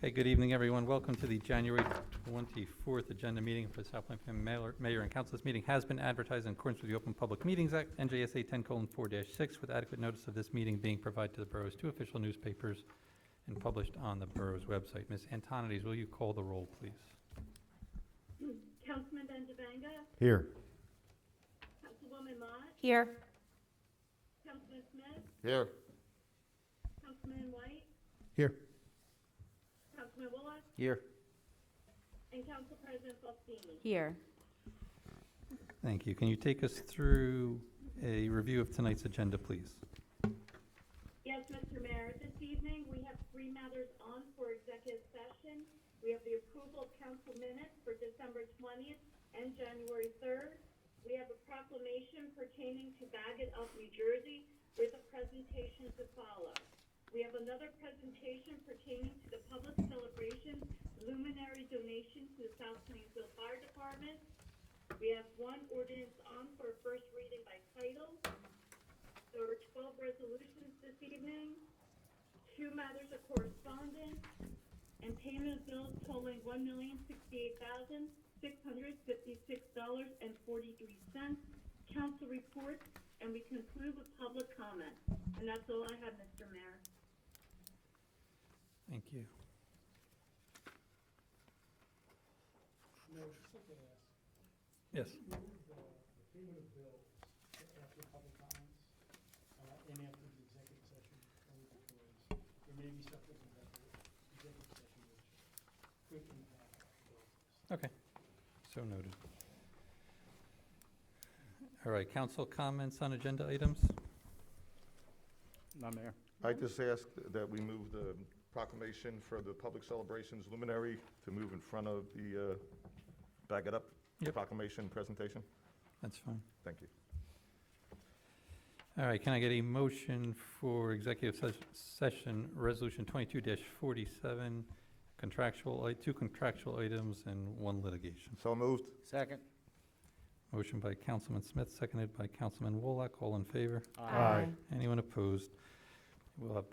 Hey, good evening, everyone. Welcome to the January 24th agenda meeting for the South Plainfield Mayor and Council. This meeting has been advertised in accordance with the Open Public Meetings Act, NJSA 10:4-6, with adequate notice of this meeting being provided to the borough's two official newspapers and published on the borough's website. Ms. Antonides, will you call the roll, please? Councilman Benjavanga? Here. Councilwoman Mott? Here. Councilman Smith? Here. Councilman White? Here. Councilman Bullock? Here. And Council President Faustini? Here. Thank you. Can you take us through a review of tonight's agenda, please? Yes, Mr. Mayor. This evening, we have three matters on for executive session. We have the approval of council minutes for December 20th and January 3rd. We have a proclamation pertaining to Bagot of New Jersey with a presentation to follow. We have another presentation pertaining to the public celebration luminary donation to the South Plainfield Fire Department. We have one ordinance on for a first reading by title. There were 12 resolutions this evening, two matters of correspondence, and payment of bills totaling $1,068,656.43. Council reports, and we conclude with public comment. And that's all I have, Mr. Mayor. Thank you. Mayor, just like to ask. Yes. The payment of bills after public comments and after the executive session, only because there may be stuff that's in the executive session which could impact bills. Okay. So noted. All right, council comments on agenda items? None, Mayor. I just ask that we move the proclamation for the public celebrations luminary to move in front of the Back It Up Yep. proclamation presentation. That's fine. Thank you. All right, can I get a motion for executive session resolution 22-47, two contractual items and one litigation? So moved. Second. Motion by Councilman Smith, seconded by Councilman Wolak. All in favor? Aye. Anyone opposed? We'll have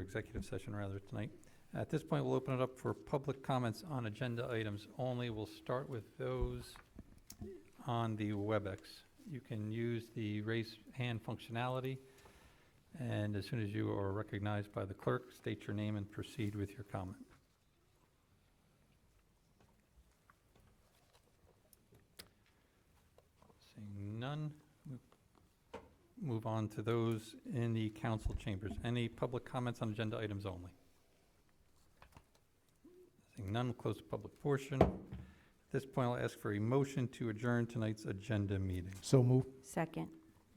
executive session rather tonight. At this point, we'll open it up for public comments on agenda items only. We'll start with those on the WebEx. You can use the raise hand functionality, and as soon as you are recognized by the clerk, state your name and proceed with your comment. Seeing none, move on to those in the council chambers. Any public comments on agenda items only? Seeing none, we'll close the public portion. At this point, I'll ask for a motion to adjourn tonight's agenda meeting. So move. Second.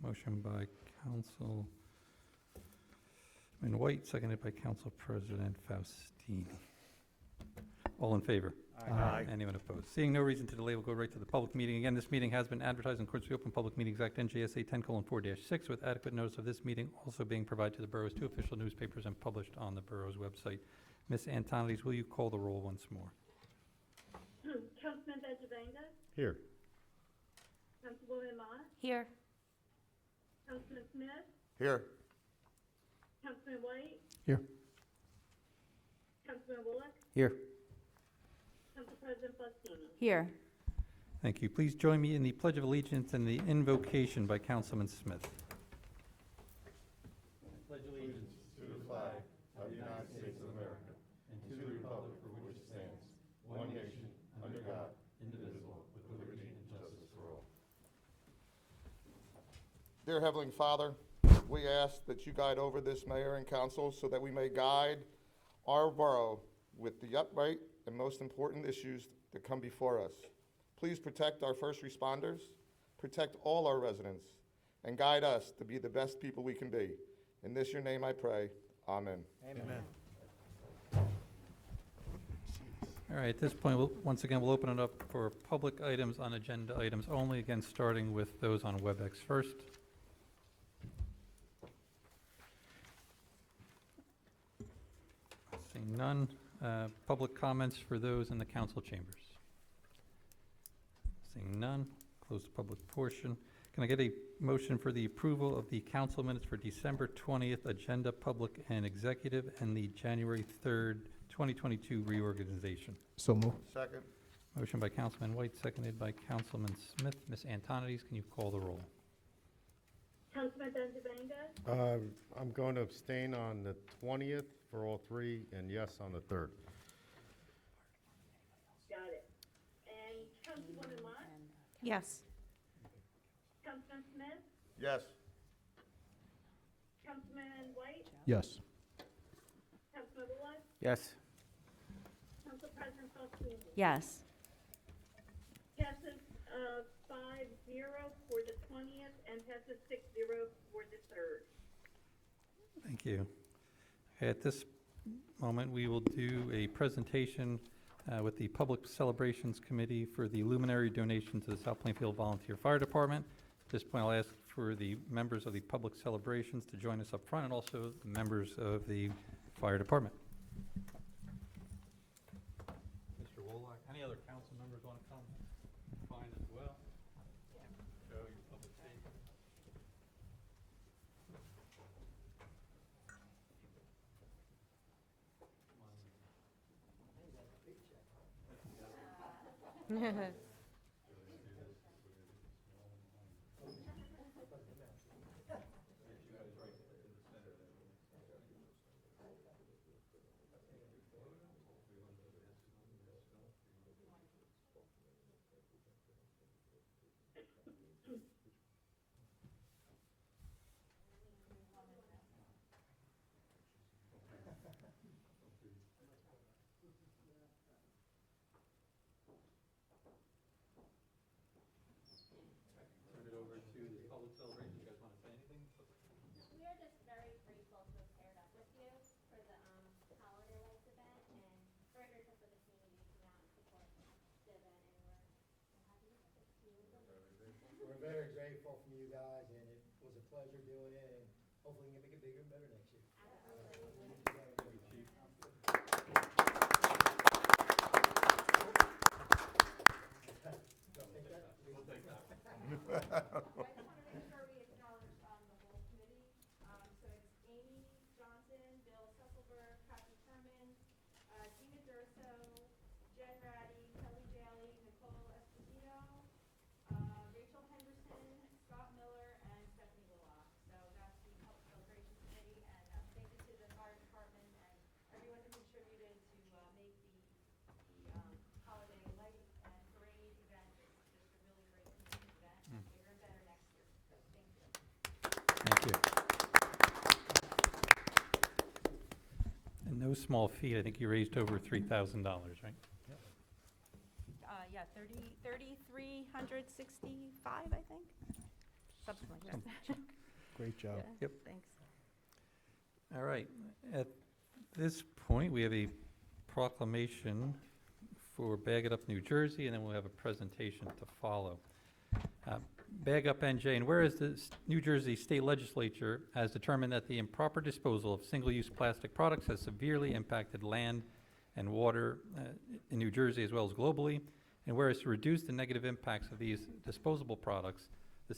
Motion by Councilman White, seconded by Council President Faustini. All in favor? Aye. Anyone opposed? Seeing no reason to delay, we'll go right to the public meeting. Again, this meeting has been advertised in accordance with the Open Public Meetings Act, NJSA 10:4-6, with adequate notice of this meeting also being provided to the borough's two official newspapers and published on the borough's website. Ms. Antonides, will you call the roll once more? Councilman Benjavanga? Here. Councilwoman Mott? Here. Councilman Smith? Here. Councilman White? Here. Councilman Bullock? Here. Council President Faustini? Here. Thank you. Please join me in the Pledge of Allegiance and the invocation by Councilman Smith. Pledge allegiance To the flag of the United States of America and to the republic for which it stands, one nation, under God, indivisible, with liberty and justice for all. Dear Heavenly Father, we ask that you guide over this mayor and council so that we may guide our borough with the upright and most important issues that come before us. Please protect our first responders, protect all our residents, and guide us to be the best people we can be. In this your name I pray. Amen. Amen. All right, at this point, once again, we'll open it up for public items on agenda items only, again, starting with those on WebEx first. Seeing none, public comments for those in the council chambers. Seeing none, close the public portion. Can I get a motion for the approval of the council minutes for December 20th, agenda, public and executive, and the January 3rd, 2022 reorganization. So move. Second. Motion by Councilman White, seconded by Councilman Smith. Ms. Antonides, can you call the roll? Councilman Benjavanga? I'm going to abstain on the 20th for all three, and yes on the 3rd. Got it. And Councilwoman Mott? Yes. Councilman Smith? Yes. Councilman White? Yes. Councilman Bullock? Yes. Council President Faustini? Yes. Passes 5-0 for the 20th and passes 6-0 for the 3rd. Thank you. Okay, at this moment, we will do a presentation with the Public Celebrations Committee for the luminary donation to the South Plainfield Volunteer Fire Department. At this point, I'll ask for the members of the Public Celebrations to join us up front, and also the members of the Fire Department. Mr. Wolak, any other council members want to come? Fine as well. Show your public statement. Turn it over to the public celebration. You guys want to say anything? We are just very grateful to have paired up with you for the Holiday Lights event, and very grateful for the community to come out and support the event, and we're happy to see you. We're very grateful from you guys, and it was a pleasure doing it, and hopefully we can make it bigger and better next year. We'll take that. I just want to make sure we acknowledge the whole committee. So it's Amy Johnson, Bill Susselberg, Kathy Kerman, Gina Durso, Jen Ratty, Kelly Daly, Nicole Esposito, Rachel Henderson, Scott Miller, and Stephanie Willock. So that's the Public Celebration Committee, and thank you to the fire department and everyone who contributed to make the holiday light and parade event. It's just a really great community event, bigger and better next year. So thank you. Thank you. And no small feat. I think you raised over $3,000, right? Yeah, 3,365, I think. Something like that. Great job. Yeah, Yep. Thanks. All right. At this point, we have a proclamation for Bag It Up, New Jersey, and then we'll have a presentation to follow. Bag Up NJ, and whereas the New Jersey State Legislature has determined that the improper disposal of single-use plastic products has severely impacted land and water in New Jersey as well as globally, and whereas to reduce the negative impacts of these disposable products, the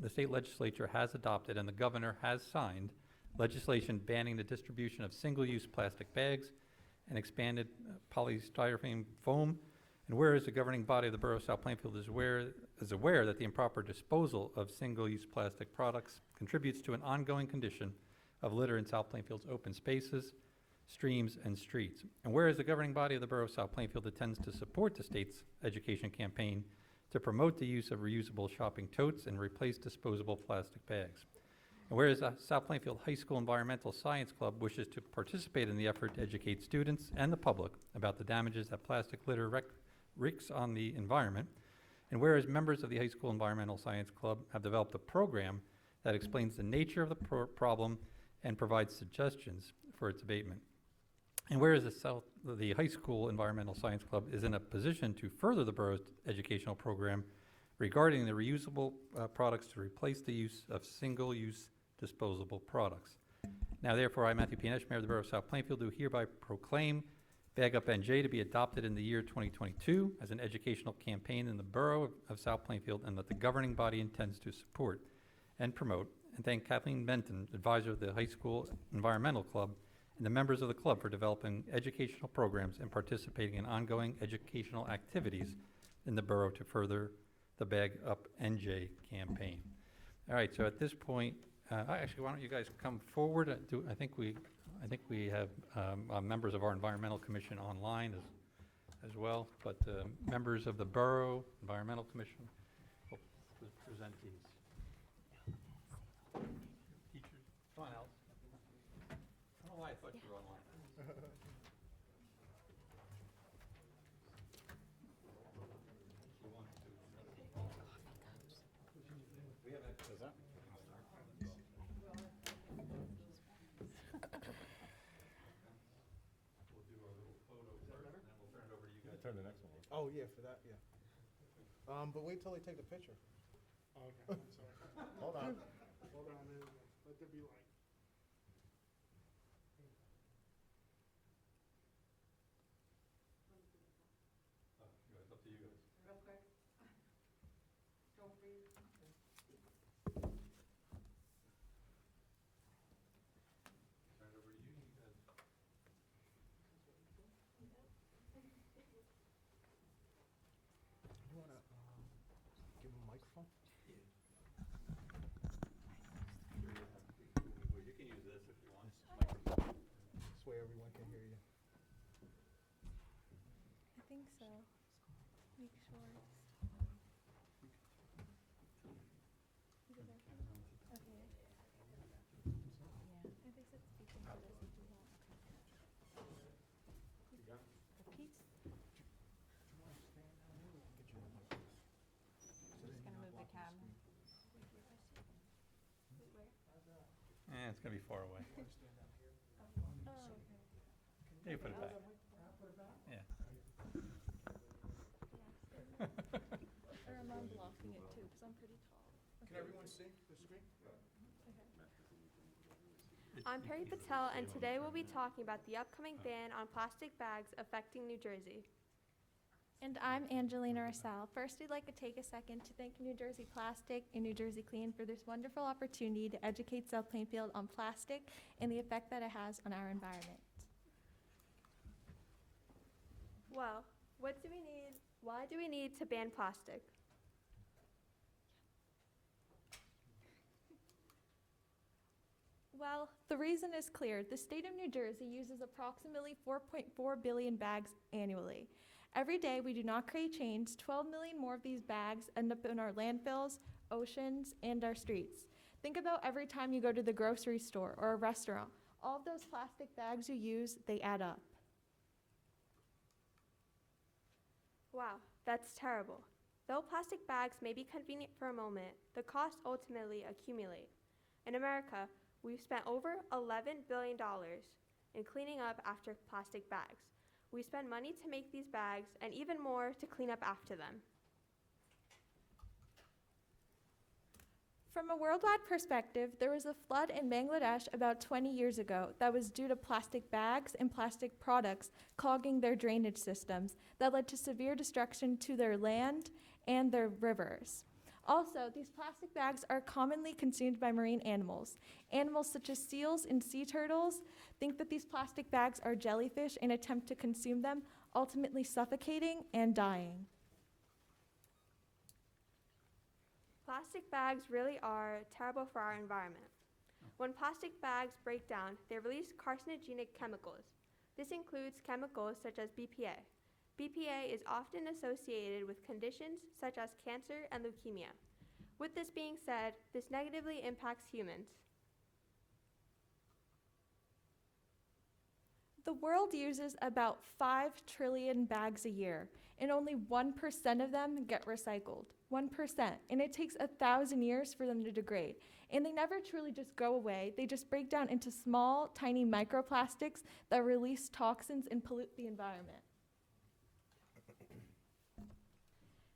state legislature has adopted and the governor has signed legislation banning the distribution of single-use plastic bags and expanded polystyrene foam. And whereas the governing body of the Borough of South Plainfield is aware that the improper disposal of single-use plastic products contributes to an ongoing condition of litter in South Plainfield's open spaces, streams, and streets. And whereas the governing body of the Borough of South Plainfield intends to support the state's education campaign to promote the use of reusable shopping totes and replace disposable plastic bags. And whereas the South Plainfield High School Environmental Science Club wishes to participate in the effort to educate students and the public about the damages that plastic litter wreaks on the environment, and whereas members of the High School Environmental Science Club have developed a program that explains the nature of the problem and provides suggestions for its abatement. And whereas the High School Environmental Science Club is in a position to further the borough's educational program regarding the reusable products to replace the use of single-use disposable products. Now therefore, I, Matthew P. Nash, Mayor of the Borough of South Plainfield, do hereby proclaim Bag Up NJ to be adopted in the year 2022 as an educational campaign in the Borough of South Plainfield, and that the governing body intends to support and promote. And thank Kathleen Benton, advisor of the High School Environmental Club, and the members of the club for developing educational programs and participating in ongoing educational activities in the borough to further the Bag Up NJ campaign. All right, so at this point, actually, why don't you guys come forward? I think we have members of our environmental commission online as well, but members of the borough environmental commission will present these. Teachers, come on, Alice. I don't know why I thought you were online. We have a We'll do our little photo first, and then we'll turn it over to you guys. Turn the next one on. Oh, yeah, for that, yeah. But wait till they take the picture. Okay, I'm sorry. Hold on. Hold on, there we go. Let there be light. It's up to you guys. Real quick. Don't freeze. Turn it over to you, you guys. You wanna, give him a microphone? Well, you can use this if you want. This way everyone can hear you. I think so. Make sure it's. Is it working? Okay. Yeah, I think it's speaking for this if you want. The piece? Just gonna move the camera. It's gonna be far away. Oh, okay. Yeah, you put it back. Yeah. Or am I blocking it too, because I'm pretty tall. Can everyone see the screen? I'm Perry Patel, and today we'll be talking about the upcoming ban on plastic bags affecting New Jersey. And I'm Angelina Rosell. First, we'd like to take a second to thank New Jersey Plastic and New Jersey Clean for this wonderful opportunity to educate South Plainfield on plastic and the effect that it has on our environment. Well, what do we need? Why do we need to ban plastic? Well, the reason is clear. The state of New Jersey uses approximately 4.4 billion bags annually. Every day we do not create change, 12 million more of these bags end up in our landfills, oceans, and our streets. Think about every time you go to the grocery store or a restaurant. All of those plastic bags you use, they add up. Wow, that's terrible. Though plastic bags may be convenient for a moment, the costs ultimately accumulate. In America, we've spent over $11 billion in cleaning up after plastic bags. We spend money to make these bags and even more to clean up after them. From a worldwide perspective, there was a flood in Bangladesh about 20 years ago that was due to plastic bags and plastic products clogging their drainage systems that led to severe destruction to their land and their rivers. Also, these plastic bags are commonly consumed by marine animals. Animals such as seals and sea turtles think that these plastic bags are jellyfish and attempt to consume them, ultimately suffocating and dying. Plastic bags really are terrible for our environment. When plastic bags break down, they release carcinogenic chemicals. This includes chemicals such as BPA. BPA is often associated with conditions such as cancer and leukemia. With this being said, this negatively impacts humans. The world uses about 5 trillion bags a year, and only 1% of them get recycled. 1%. And it takes 1,000 years for them to degrade. And they never truly just go away. They just break down into small, tiny microplastics that release toxins and pollute the environment.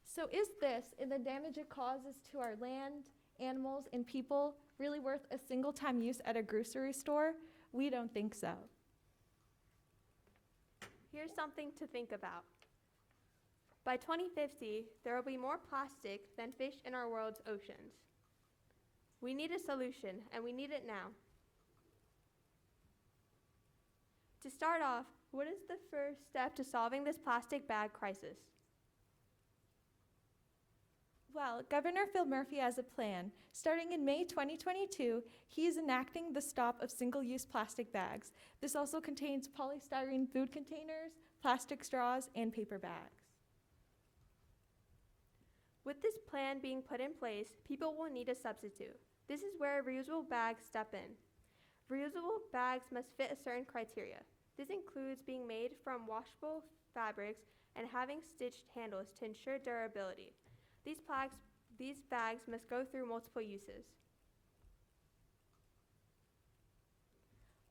So is this, and the damage it causes to our land, animals, and people, really worth a single-time use at a grocery store? We don't think so. Here's something to think about. By 2050, there will be more plastic than fish in our world's oceans. We need a solution, and we need it now. To start off, what is the first step to solving this plastic bag crisis? Well, Governor Phil Murphy has a plan. Starting in May 2022, he is enacting the stop of single-use plastic bags. This also contains polystyrene food containers, plastic straws, and paper bags. With this plan being put in place, people will need a substitute. This is where reusable bags step in. Reusable bags must fit a certain criteria. This includes being made from washable fabrics and having stitched handles to ensure durability. These bags must go through multiple uses.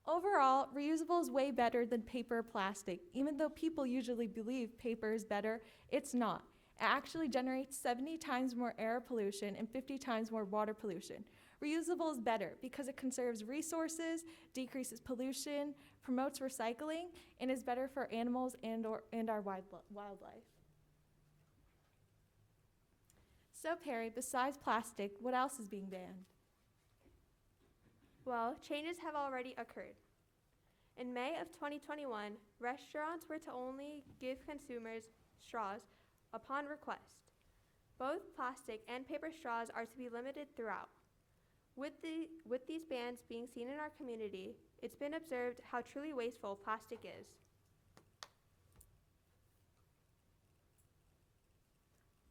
Overall, reusable is way better than paper or plastic. Even though people usually believe paper is better, it's not. It actually generates 70 times more air pollution and 50 times more water pollution. Reusable is better because it conserves resources, decreases pollution, promotes recycling, and is better for animals and our wildlife. So Perry, besides plastic, what else is being banned? Well, changes have already occurred. In May of 2021, restaurants were to only give consumers straws upon request. Both plastic and paper straws are to be limited throughout. With these bans being seen in our community, it's been observed how truly wasteful plastic is.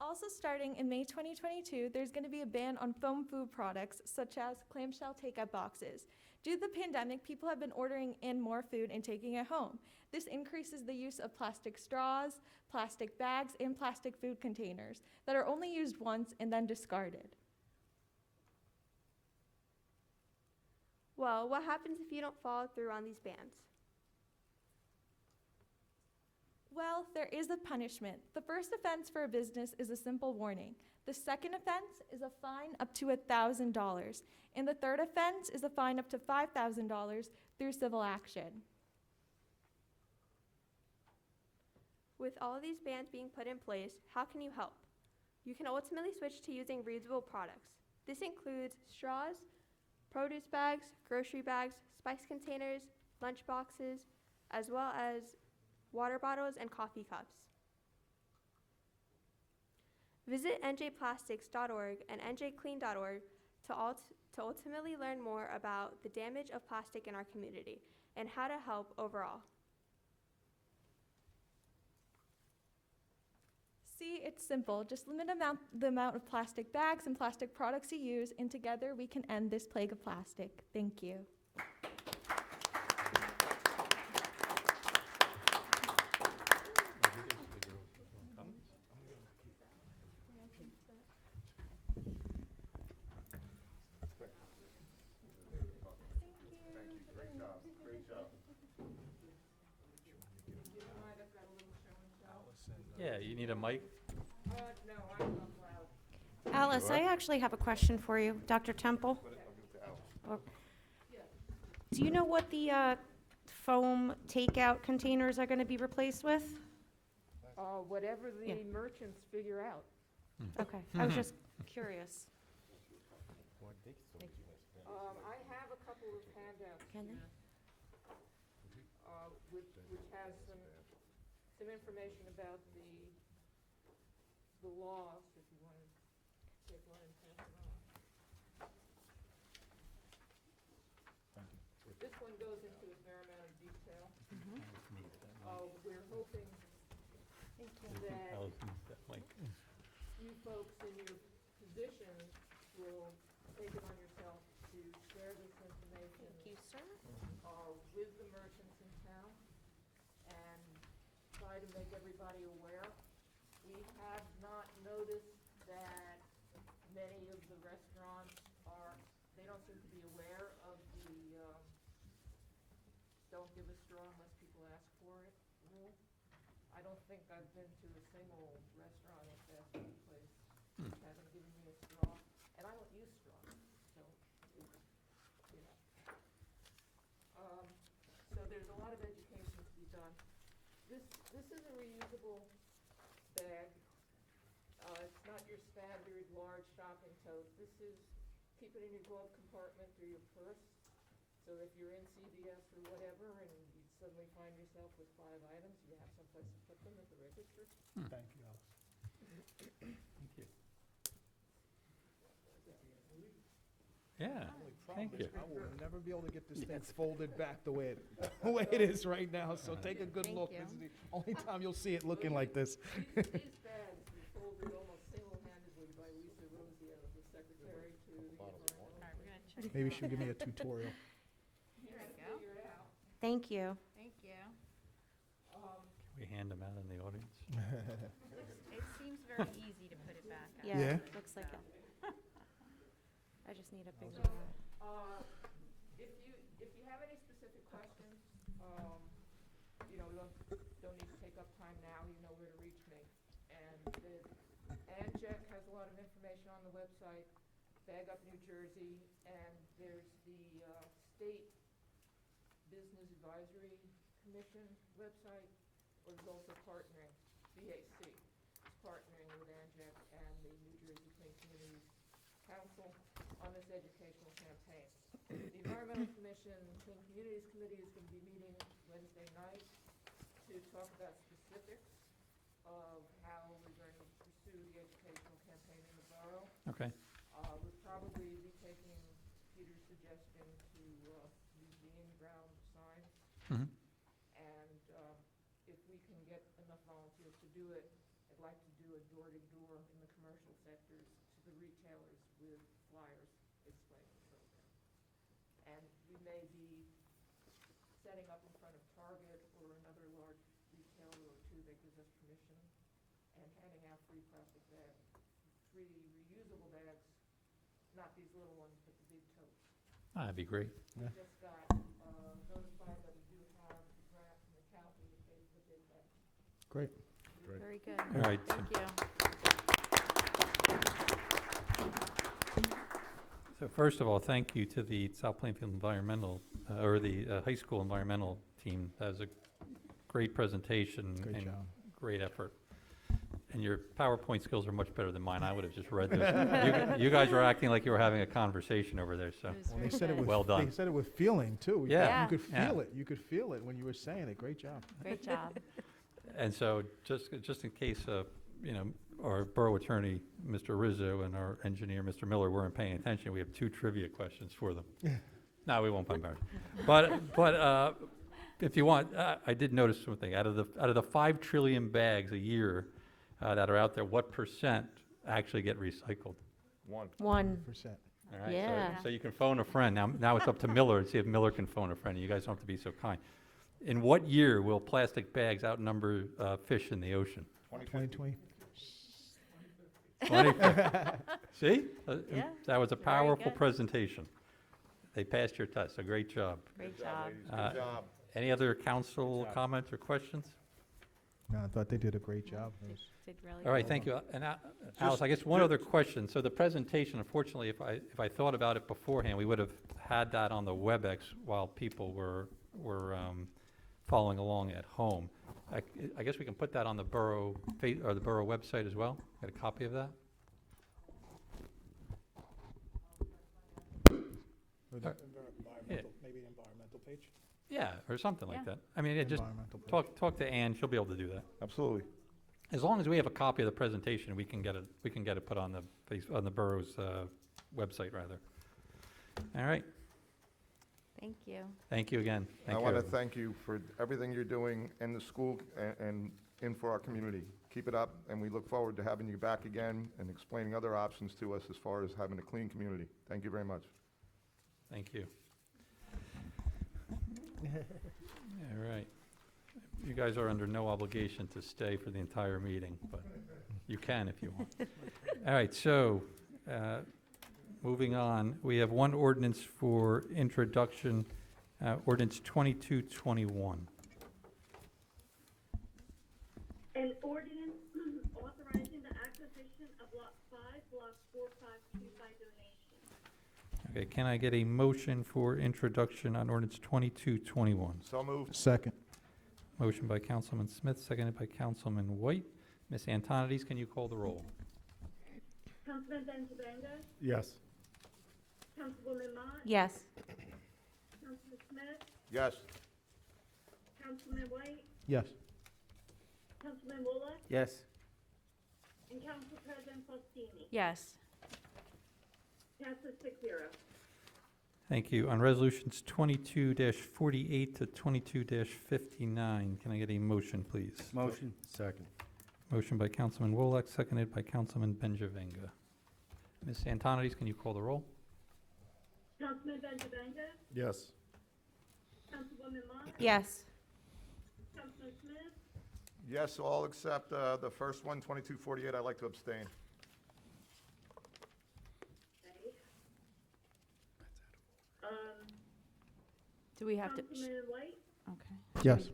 Also starting in May 2022, there's going to be a ban on foam food products such as clamshell takeout boxes. Due to the pandemic, people have been ordering in more food and taking it home. This increases the use of plastic straws, plastic bags, and plastic food containers that are only used once and then discarded. Well, what happens if you don't follow through on these bans? Well, there is a punishment. The first offense for a business is a simple warning. The second offense is a fine up to $1,000. And the third offense is a fine up to $5,000 through civil action. With all of these bans being put in place, how can you help? You can ultimately switch to using reusable products. This includes straws, produce bags, grocery bags, spice containers, lunch boxes, as well as water bottles and coffee cups. Visit njplastics.org and njclean.org to ultimately learn more about the damage of plastic in our community and how to help overall. See, it's simple. Just limit the amount of plastic bags and plastic products you use, and together we can end this plague of plastic. Thank you. Yeah, you need a mic? Alice, I actually have a question for you, Dr. Temple. Do you know what the foam takeout containers are going to be replaced with? Whatever Yeah. the merchants figure out. Okay, I was just curious. I have a couple of handouts Can they? which has some information about the laws, if you want to take one and pass it on. This one goes into a fair amount of detail. We're hoping that Allison's that mic. you folks in your positions will take it on yourself to share this information Thank you, sir. with the merchants in town and try to make everybody aware. We have not noticed that many of the restaurants they don't seem to be aware of the don't give a straw unless people ask for it rule. I don't think I've been to a single restaurant or fast food place that hasn't given me a straw, and I don't use straws, so, you know. So there's a lot of education to be done. This is a reusable bag. It's not your standard large shopping tote. This is, keep it in your glove compartment or your purse. So if you're in CVS or whatever and you suddenly find yourself with 5 items, you have someplace to put them at the register. Thank you, Alex. Thank you. Yeah, thank you. I will never be able to get this thing folded back the way it is right now, so take a good Thank look. you. This is the only time you'll see it looking like this. These bags were folded almost single-handedly by Lisa Rosio, the secretary to the environmental. All right, we're gonna check. Maybe she'll give me a tutorial. Here we go. Figure it out. Thank you. Thank you. We hand them out in the audience. It seems very easy to put it back. Yeah. Looks like it. I just need a bigger one. If you have any specific questions, we don't need to take up time now, you know where to reach me. And ANJEC has a lot of information on the website, Bag Up New Jersey, and there's the State Business Advisory Commission website, or there's also partnering, BAC is partnering with ANJEC and the New Jersey Clean Communities Council on this educational campaign. The Environmental Commission, Clean Communities Committee is going to be meeting Wednesday night to talk about specifics of how we're going to pursue the educational campaign in the borough. Okay. We'll probably be taking Peter's suggestion to use the in-ground signs. Mhm. And if we can get enough volunteers to do it, I'd like to do a door-to-door in the commercial sectors to the retailers with flyers explaining the program. And we may be setting up in front of Target or another large retailer or two that gives us permission, and handing out free plastic bags, free reusable bags, not these little ones, but the big totes. That'd be great. We just got notified that we do have the grant from the county to pay for the big bags. Great. Very good. All right. so- Thank you. So first of all, thank you to the South Plainfield Environmental, or the high school environmental team. That was a great presentation. Great and job. Great effort. And your PowerPoint skills are much better than mine. I would have just read this. You guys were acting like you were having a conversation over there, so. It was Well, very they said it good. with, Well done. They said it with feeling, too. Yeah. You could Yeah. feel it. You could feel it when you were saying it. Great job. Great job. And so, just in case, our borough attorney, Mr. Rizzo, and our engineer, Mr. Miller, weren't paying attention, we have 2 trivia questions for them. No, we won't be embarrassed. But if you want, I did notice something. Out of the 5 trillion bags a year that are out there, what % actually get recycled? 1. 1%. All right, Yeah. so you can phone a friend. Now it's up to Miller to see if Miller can phone a friend. You guys don't have to be so kind. In what year will plastic bags outnumber fish in the ocean? 2020. 2050. See? Yeah, That was a very powerful good. presentation. They passed your test, so great job. Great job. ladies. Uh, Good job. Any other council comments or questions? No, I thought they did a great job. It was- Did really All right, good. thank you. And Alice, I guess one other question. So the presentation, unfortunately, if I thought about it beforehand, we would have had that on the WebEx while people were following along at home. I guess we can put that on the borough, or the borough website as well? Get a copy of that? With Uh, environmental, maybe the environmental page? Yeah, or something like Yeah. that. I mean, just Environmental page. talk to Ann, she'll be able to do that. Absolutely. As long as we have a copy of the presentation, we can get it put on the borough's website, rather. All right, Thank you. thank you again. I Thank you, want to everyone. thank you for everything you're doing in the school and for our community. Keep it up, and we look forward to having you back again and explaining other options to us as far as having a clean community. Thank you very much. Thank you. All right. You guys are under no obligation to stay for the entire meeting, but you can if you want. All right, so, moving on, we have one ordinance for introduction, ordinance 2221. An ordinance authorizing the acquisition of Lot 5, Block 452 by donation. Okay, can I get a motion for introduction on ordinance 2221? So moved. Second. Motion by Councilman Smith, seconded by Councilman White. Ms. Antonides, can you call the roll? Councilman Benjavanga? Yes. Councilwoman Mott? Yes. Councilman Smith? Yes. Councilman White, Yes. Councilman Bullock, Yes. and Council President Faustini. Yes. Passes 6-0. Thank you. On resolutions 22-48 to 22-59, can I get a motion, please? Motion. Second. Motion by Councilman Wolak, seconded by Councilman Benjavenga. Ms. Antonides, can you call the roll? Councilman Benjavenga, Yes. Councilwoman Mott, Yes. Councilman Smith, Yes, all except the first one, 2248, I'd like to abstain. okay. Do we have to? Councilman White, Okay. Yes.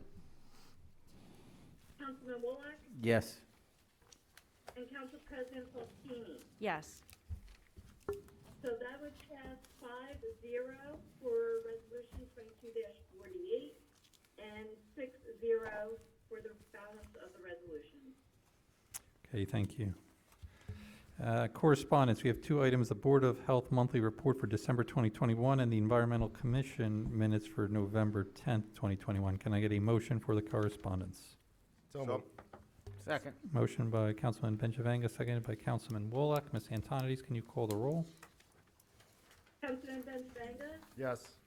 Councilman Bullock, Yes. and Council President Faustini. Yes. So that would pass 5-0 for resolution 22-48 and 6-0 for the balance of the resolution. Okay, thank you. Correspondence, we have two items, the Board of Health monthly report for December 2021 and the Environmental Commission minutes for November 10th, 2021. Can I get a motion for the correspondence? So moved. Second. Motion by Councilman Benjavanga, seconded by Councilman Wolak. Ms. Antonides, can you call the roll? Councilman Benjavenga, Yes.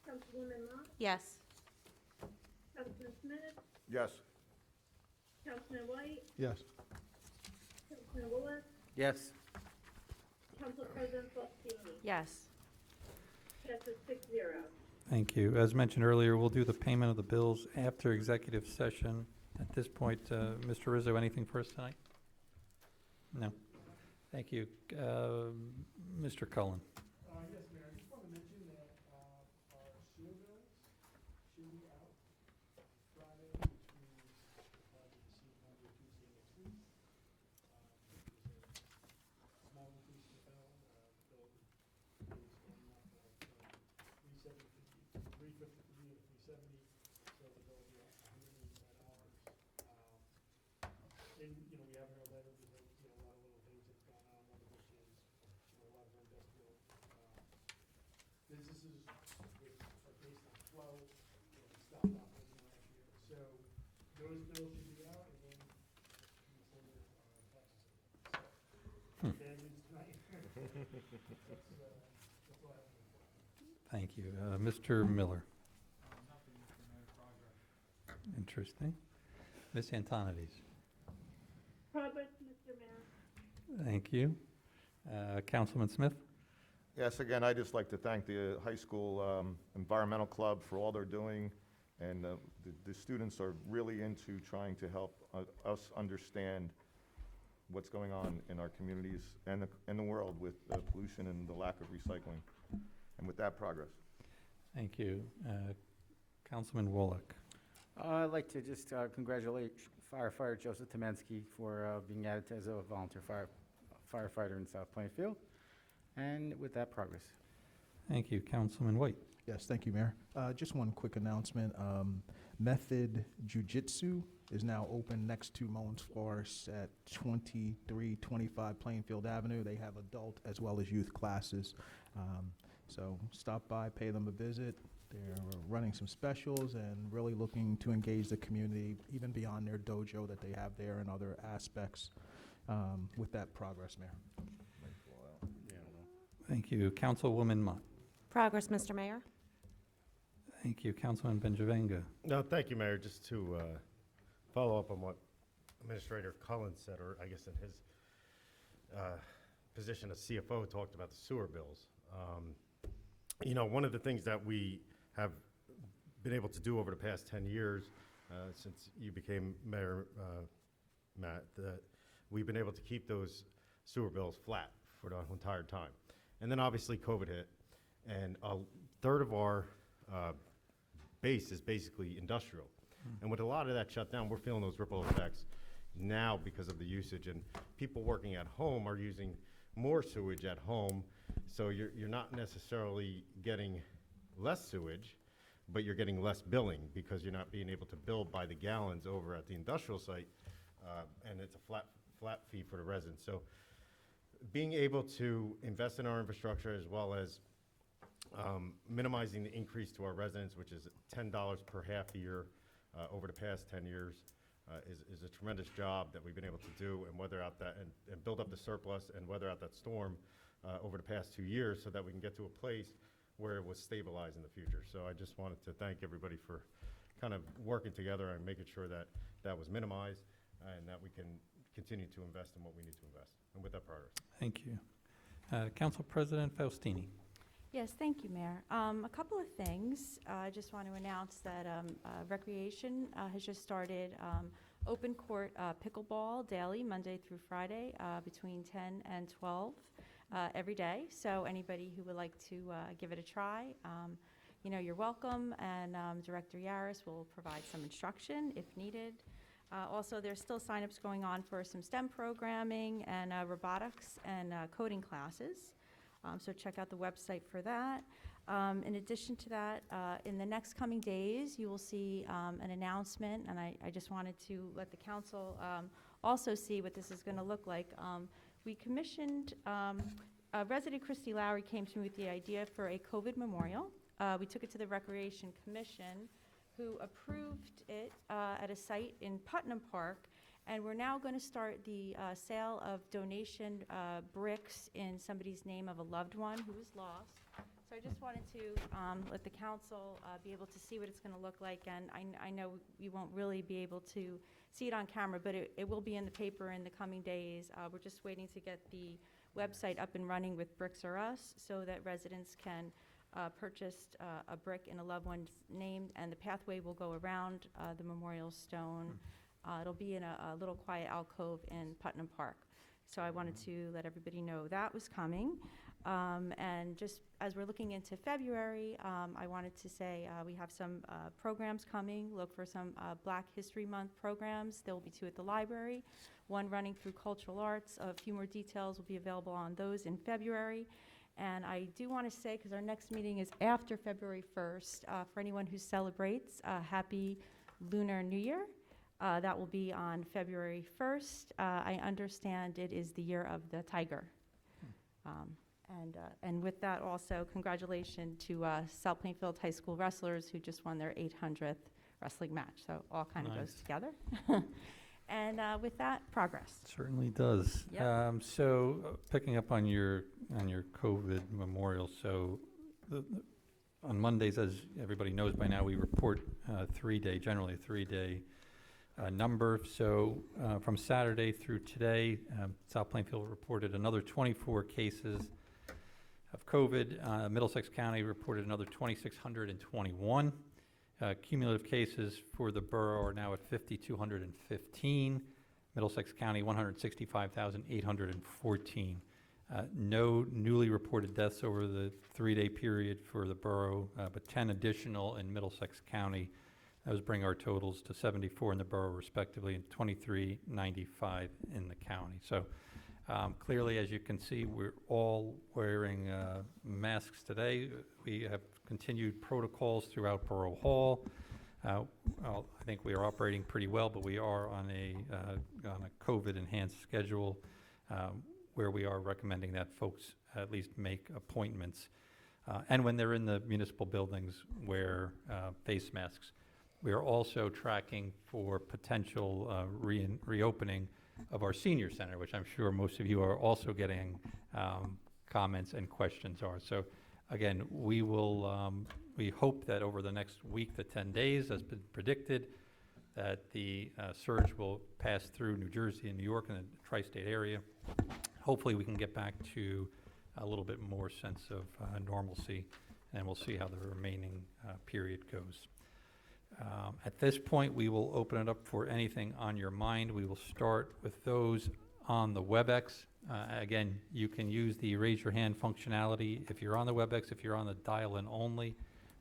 Councilwoman Mott, Yes. Councilman Smith, Yes. Councilman White, Yes. Councilman Bullock, Yes. Council President Faustini. Yes. Passes 6-0. Thank you. As mentioned earlier, we'll do the payment of the bills after executive session. At this point, Mr. Rizzo, anything for us tonight? No. Thank you. Mr. Cullen. Yes, Mayor, I just want to mention that our sewer bills should be out Friday, which means we'll probably receive Monday, Tuesday next week. There's a small increase in the bill. The bill is going up from 353 to 370, so the bill will be up $185. And, we have in our letter, we have, a lot of little things that's gone on, one of which is, a lot of our industrial, businesses which are based on flow, stopped operating last year. So those bills should be out and then we send it, taxes. So, bad news tonight. That's all I have to report. Thank you. Mr. Miller. Interesting. Ms. Antonides. Progress, Mr. Mayor. Thank you. Councilman Smith? Yes, again, I'd just like to thank the high school environmental club for all they're doing. And the students are really into trying to help us understand what's going on in our communities and the world with pollution and the lack of recycling. And with that, progress. Thank you. Councilman Wolak. I'd like to just congratulate firefighter Joseph Tomensky for being added as a volunteer firefighter in South Plainfield. And with that, progress. Thank you. Councilman White. Yes, thank you, Mayor. Just one quick announcement. Method Jiu-Jitsu is now open next to Mullins Forest at 2325 Plainfield Avenue. They have adult as well as youth classes. So stop by, pay them a visit. They're running some specials and really looking to engage the community, even beyond their dojo that they have there and other aspects. With that, progress, Mayor. Thank you. Councilwoman Mott. Progress, Mr. Mayor. Thank you. Councilman Benjavenga. No, thank you, Mayor. Just to follow up on what Administrator Cullen said, or I guess in his position as CFO, talked about the sewer bills. One of the things that we have been able to do over the past 10 years, since you became mayor, Matt, that we've been able to keep those sewer bills flat for the entire time. And then obviously COVID hit, and a third of our base is basically industrial. And with a lot of that shut down, we're feeling those ripple effects now because of the usage. And people working at home are using more sewage at home, so you're not necessarily getting less sewage, but you're getting less billing because you're not being able to bill by the gallons over at the industrial site, and it's a flat fee for the residents. So being able to invest in our infrastructure as well as minimizing the increase to our residents, which is $10 per half year over the past 10 years, is a tremendous job that we've been able to do and weather out that and build up the surplus and weather out that storm over the past 2 years so that we can get to a place where it was stabilized in the future. So I just wanted to thank everybody for kind of working together and making sure that that was minimized and that we can continue to invest in what we need to invest. And with that progress. Thank you. Council President Faustini. Yes, thank you, Mayor. A couple of things. I just want to announce that Recreation has just started open court pickleball daily, Monday through Friday, between 10 and 12 every day. So anybody who would like to give it a try, you're welcome, and Director Yaris will provide some instruction if needed. Also, there's still signups going on for some STEM programming and robotics and coding classes. So check out the website for that. In addition to that, in the next coming days, you will see an announcement, and I just wanted to let the council also see what this is going to look like. We commissioned, resident Christy Lowry came to me with the idea for a COVID memorial. We took it to the Recreation Commission, who approved it at a site in Putnam Park, and we're now going to start the sale of donation bricks in somebody's name of a loved one who was lost. So I just wanted to let the council be able to see what it's going to look like, and I know you won't really be able to see it on camera, but it will be in the paper in the coming days. We're just waiting to get the website up and running with Bricks R Us so that residents can purchase a brick in a loved one's name, and the pathway will go around the memorial stone. It'll be in a little quiet alcove in Putnam Park. So I wanted to let everybody know that was coming. And just as we're looking into February, I wanted to say we have some programs coming. Look for some Black History Month programs. There will be 2 at the library, 1 running through cultural arts. A few more details will be available on those in February. And I do want to say, because our next meeting is after February 1st, for anyone who celebrates, Happy Lunar New Year. That will be on February 1st. I understand it is the year of the tiger. And with that also, congratulations to South Plainfield High School wrestlers who just won their 800th wrestling match. So all kind of goes together. And with that, progress. Certainly does. Yep. So picking up on your COVID memorial, so on Mondays, as everybody knows by now, we report generally a 3-day number. So from Saturday through today, South Plainfield reported another 24 cases of COVID. Middlesex County reported another 2,621. Cumulative cases for the borough are now at 5,215. Middlesex County, 165,814. No newly reported deaths over the 3-day period for the borough, but 10 additional in Middlesex County. Those bring our totals to 74 in the borough respectively and 2395 in the county. So clearly, as you can see, we're all wearing masks today. We have continued protocols throughout Borough Hall. Well, I think we are operating pretty well, but we are on a COVID-enhanced schedule where we are recommending that folks at least make appointments. And when they're in the municipal buildings, wear face masks. We are also tracking for potential reopening of our senior center, which I'm sure most of you are also getting comments and questions are. So again, we will, we hope that over the next week to 10 days, as been predicted, that the surge will pass through New Jersey and New York and the tri-state area. Hopefully we can get back to a little bit more sense of normalcy, and we'll see how the remaining period goes. At this point, we will open it up for anything on your mind. We will start with those on the WebEx. Again, you can use the raise your hand functionality if you're on the WebEx. If you're on the dial-in only,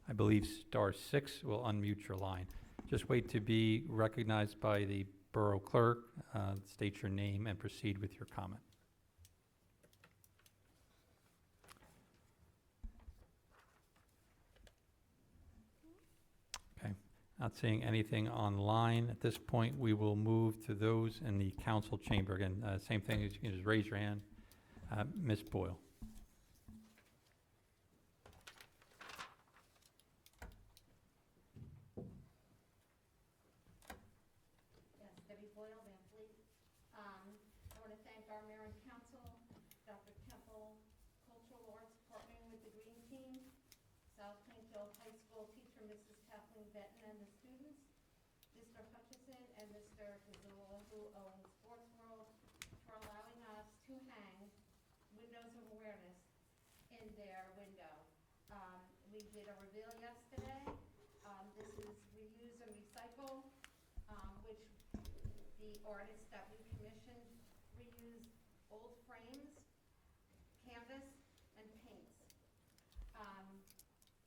I believe *6 will unmute your line. Just wait to be recognized by the borough clerk, state your name, and proceed with your comment. Not seeing anything online at this point. We will move to those in the council chamber. Again, same thing, as you can just raise your hand. Ms. Boyle. Plainfield High School teacher, Mrs. Kathleen Benton, and the students, Mr. Hutchison and Mr. Gazula, who own Sports World, for allowing us to hang windows of awareness in their window. We did a reveal yesterday. This is reuse and recycle, which the artists that we commissioned reuse old frames, canvas, and paints.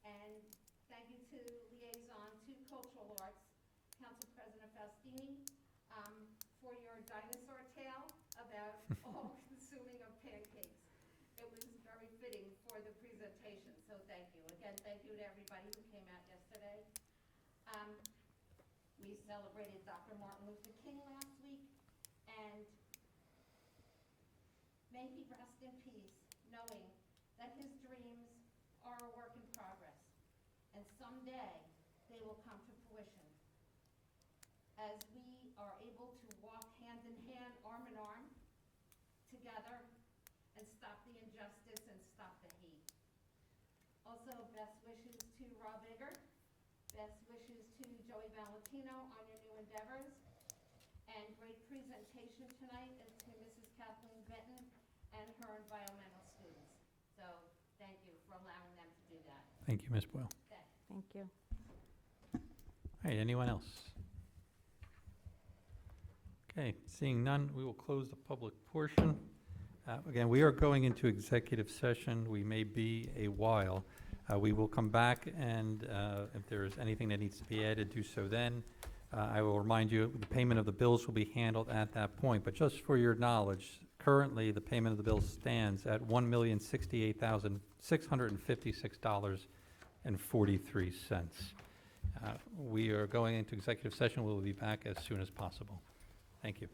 And thank you to Liaison to Cultural Arts, Council President Faustini, for your dinosaur tale about all-consuming of pancakes. It was very fitting for the presentation, so thank you. Again, thank you to everybody who came out yesterday. We celebrated Dr. Martin Luther King last week, and may he rest in peace, knowing that his dreams are a work in progress, and someday they will come to fruition. As we are able to walk hand in hand, arm in arm, together, and stop the injustice and stop the hate. Also, best wishes to Rob Egger, best wishes to Joey Valentino on your new endeavors, and great presentation tonight is to Mrs. Kathleen Benton and her environmental students. So, thank you for allowing them to do that. Thank you, Ms. Boyle. Thank you. All right, anyone else? Okay, seeing none, we will close the public portion. Again, we are going into executive session. We may be a while. We will come back, and if there is anything that needs to be added, do so then. I will remind you, the payment of the bills will be handled at that point. But just for your knowledge, currently, the payment of the bills stands at $1,068,656.43. We are going into executive session. We'll be back as soon as possible. Thank you.